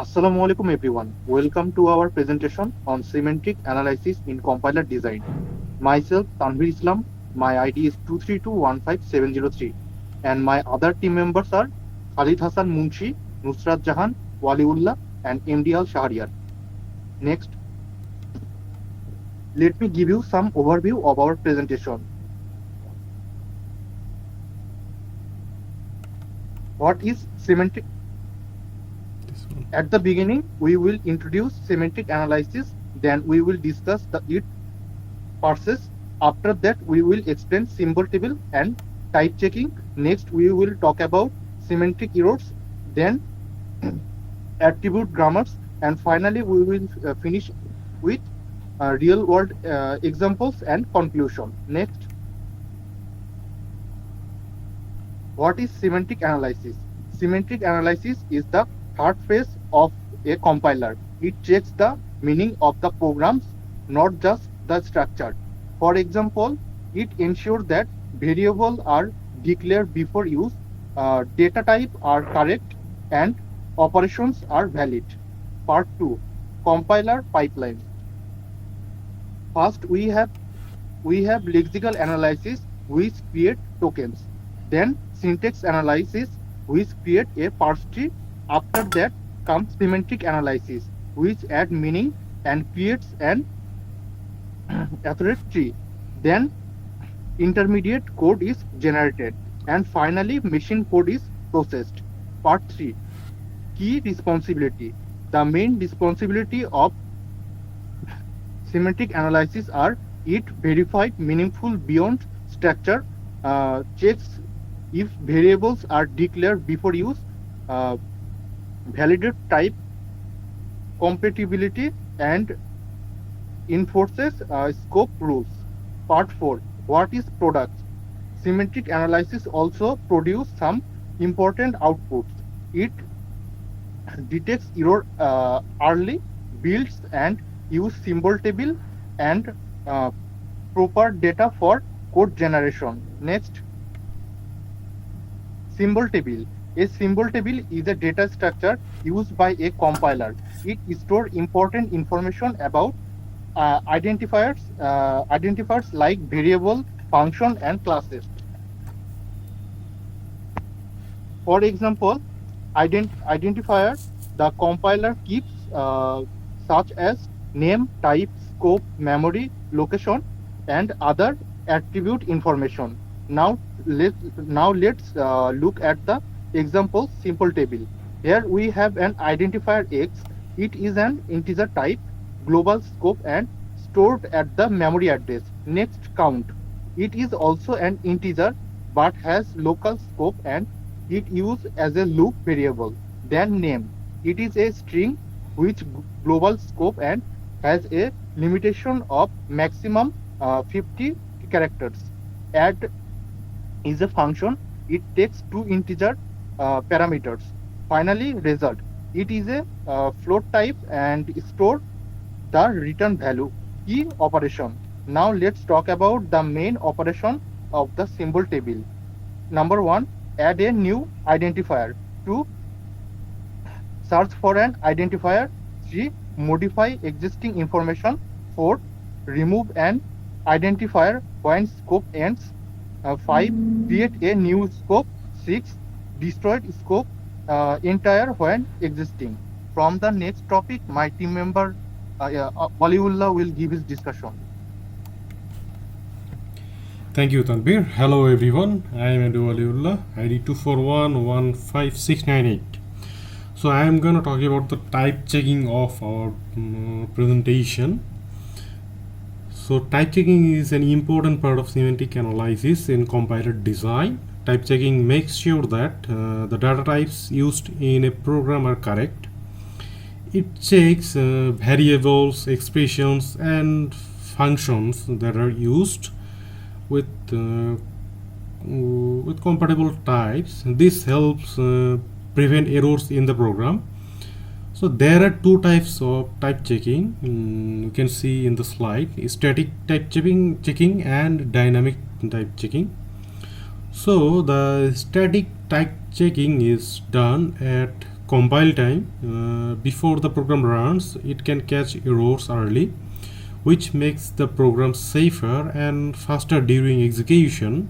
Assalamu alaikum everyone. Welcome to our presentation on semantic analysis in compiler design. Myself Tanvir Islam, my ID is 2321570 and my other team members are Khalid Hassan Munshi, Nusrat Jahan, Waliullah and MD Al Shahriyar. Next, let me give you some overview of our presentation. What is semantic? This one. At the beginning, we will introduce semantic analysis, then we will discuss its process. After that, we will explain symbol table and type checking. Next, we will talk about semantic errors, then attribute grammars, and finally, we will finish with real world examples and conclusion. Next, what is semantic analysis? Semantic analysis is the third phase of a compiler. It checks the meaning of the programs, not just the structure. For example, it ensures that variables are declared before use, data type are correct, and operations are valid. Part 2, compiler pipeline. First, we have lexical analysis, which create tokens. Then syntax analysis, which create a parse tree. After that comes semantic analysis, which add meaning and creates an authority tree. Then intermediate code is generated, and finally machine code is processed. Part 3, key responsibility. The main responsibility of semantic analysis are it verified meaningful beyond structure, checks if variables are declared before use, uh, validate type compatibility, and enforces scope rules. Part 4, what is product? Semantic analysis also produce some important outputs. It detects error early, builds and use symbol table and uh, proper data for code generation. Next, symbol table. A symbol table is a data structure used by a compiler. It stores important information about identifiers like variable, function, and classes. For example, identifier the compiler keeps such as name, type, scope, memory, location, and other attribute information. Now let's look at the example simple table. Here we have an identifier x. It is an integer type, global scope, and stored at the memory address. Next, count. It is also an integer but has local scope and it used as a loop variable. Then name. It is a string with global scope and has a limitation of maximum 50 characters. Add is a function. It takes two integer parameters. Finally, result. It is a float type and store the return value. Key operation. Now let's talk about the main operation of the symbol table. Number one, add a new identifier. 2, search for an identifier. 3, modify existing information. 4, remove an identifier when scope ends. 5, create a new scope. 6, destroy scope entire when existing. From the next topic, my team member Waliullah will give his discussion. Thank you, Tanvir. Hello, everyone. I am Edu Aliullah, ID 2411568. So, I am going to talk about the type checking of our presentation. So, type checking is an important part of semantic analysis in compiler design. Type checking makes sure that the data types used in a program are correct. It checks variables, expressions, and functions that are used with compatible types. This helps prevent errors in the program. So there are two types of type checking. You can see in the slide: static type checking and dynamic type checking. So the static type checking is done at compile time. Before the program runs, it can catch errors early, which makes the program safer and faster during execution.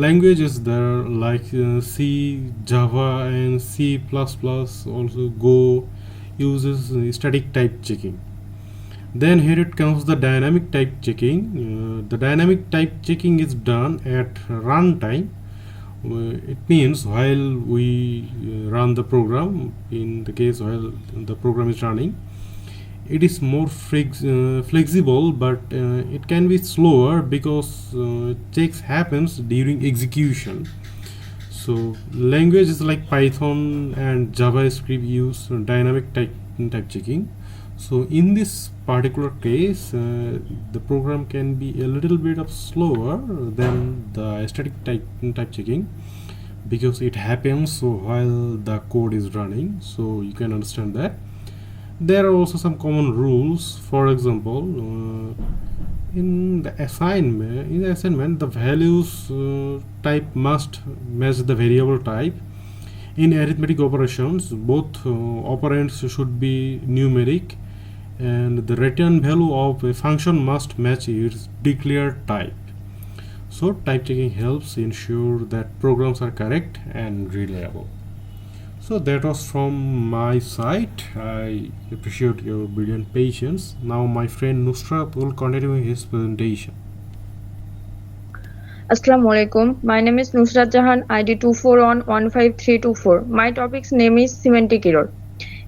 Languages there like C, Java, and C++, also Go, uses static type checking. Then here it comes the dynamic type checking. The dynamic type checking is done at runtime. It means while we run the program, in the case while the program is running, it is more flexible, but it can be slower because checks happens during execution. So languages like Python and JavaScript use dynamic type checking. So in this particular case, the program can be a little bit of slower than the static type checking because it happens while the code is running. So you can understand that. There are also some common rules. For example, in the assignment, the values type must match the variable type. In arithmetic operations, both operands should be numeric, and the return value of a function must match its declared type. So type checking helps ensure that programs are correct and reliable. So that was from my side. I appreciate your brilliant patience. Now my friend Nusrat will continue his presentation. Assalamu alaikum. My name is Nusrat Jahan, ID 24 on 15324. My topic's name is semantic error.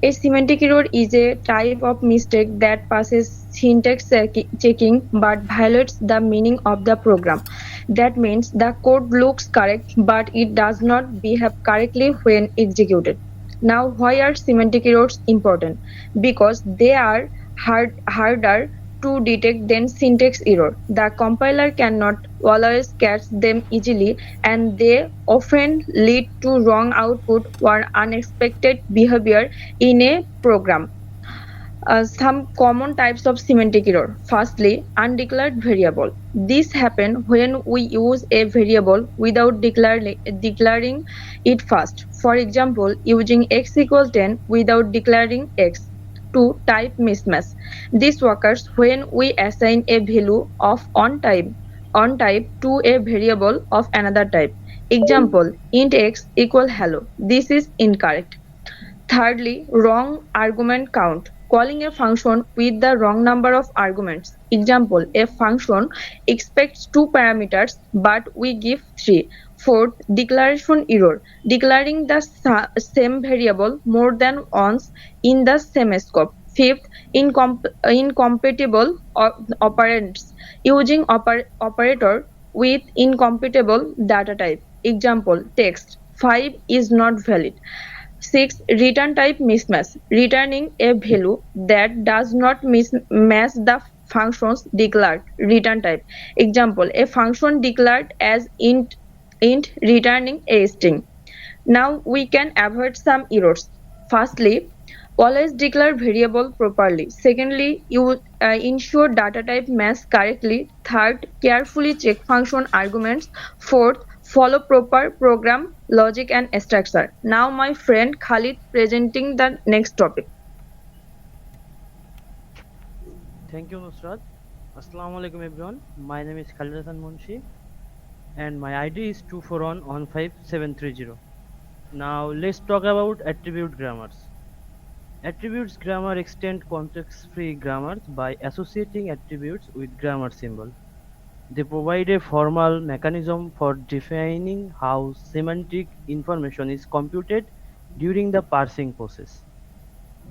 A semantic error is a type of mistake that passes syntax checking but violates the meaning of the program. That means the code looks correct but it does not behave correctly when executed. Now, why are semantic errors important? Because they are harder to detect than syntax error. The compiler cannot always catch them easily, and they often lead to wrong output or unexpected behavior in a program. Some common types of semantic error. Firstly, undeclared variable. This happens when we use a variable without declaring it first. For example, using x equals 10 without declaring x. 2. Type mismatch. This occurs when we assign a value of on type to a variable of another type. Example, int x equal hello. This is incorrect. Thirdly, wrong argument count. Calling a function with the wrong number of arguments. Example, a function expects 2 parameters but we give 3. Fourth, declaration error. Declaring the same variable more than once in the same scope. Fifth, incompatible operands. Using operator with incompatible data type. Example, text 5 is not valid. 6. Return type mismatch. Returning a value that does not match the function's declared return type. Example, a function declared as int returning a string. Now we can avoid some errors. Firstly, always declare variable properly. Secondly, you ensure data type match correctly. Third, carefully check function arguments. Fourth, follow proper program logic and structure. Now my friend Khalid presenting the next topic. Thank you, Nusrat. Assalamu alaikum everyone. My name is Khalid Hassan Munshi and my ID is 2411570. Now let's talk about attribute grammars. Attributes grammar extend context-free grammars by associating attributes with grammar symbol. They provide a formal mechanism for defining how semantic information is computed during the parsing process.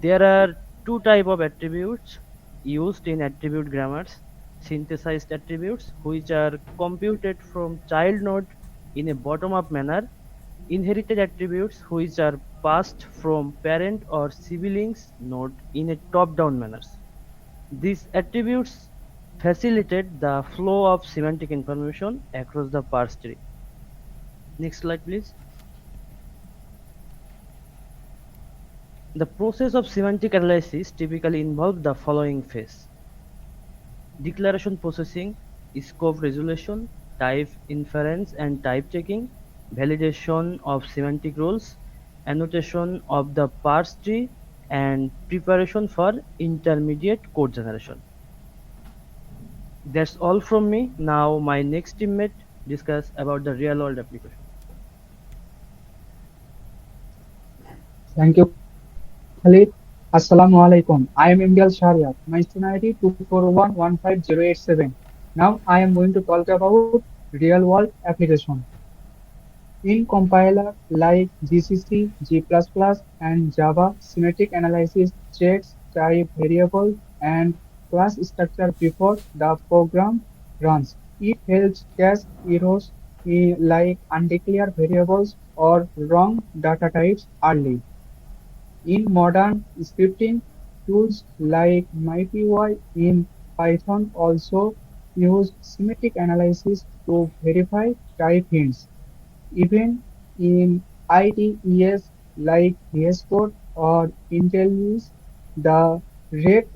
There are two types of attributes used in attribute grammars: synthesized attributes, which are computed from child node in a bottom-up manner; inherited attributes, which are passed from parent or siblings node in a top-down manner. These attributes facilitate the flow of semantic information across the parse tree. Next slide, please. The process of semantic analysis typically involves the following phase: declaration processing, scope resolution, type inference and type checking, validation of semantic rules, annotation of the parse tree, and preparation for intermediate code generation. That's all from me. Now my next teammate discuss about the real world application. Thank you, Khalid. Assalamu alaikum. I am Imdial Shariat. My SIN ID 241158087. Now I am going to talk about real world application. In compiler like GCC, G++, and Java, semantic analysis checks type variable and class structure before the program runs. It helps catch errors like undeclared variables or wrong data types early. In modern scripting, tools like MyPy in Python also use semantic analysis to verify type hints. Even in IDEs like VS Code or IntelliJ, the red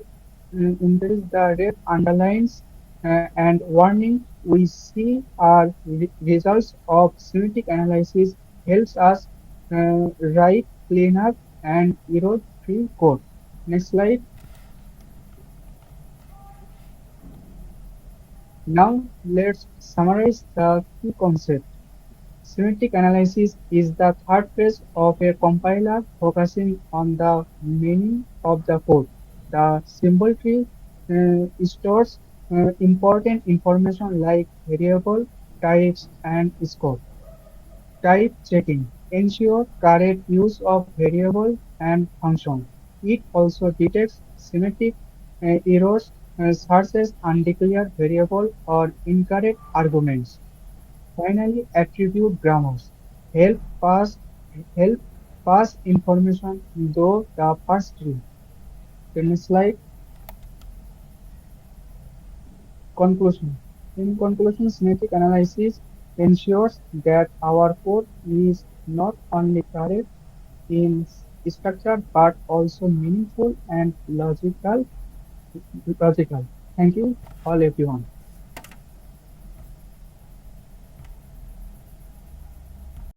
the red underlines and warning we see are results of semantic analysis helps us write cleaner and error-free code. Next slide. Now let's summarize the key concept. Semantic analysis is the third phase of a compiler focusing on the meaning of the code. The symbol tree stores important information like variable, types, and scope. Type checking ensure correct use of variable and function. It also detects semantic errors such as undeclared variable or incorrect arguments. Finally, attribute grammars help pass information through the parse tree. The next slide. Conclusion. In conclusion, semantic analysis ensures that our code is not only correct in structure but also meaningful and logical. Thank you all everyone.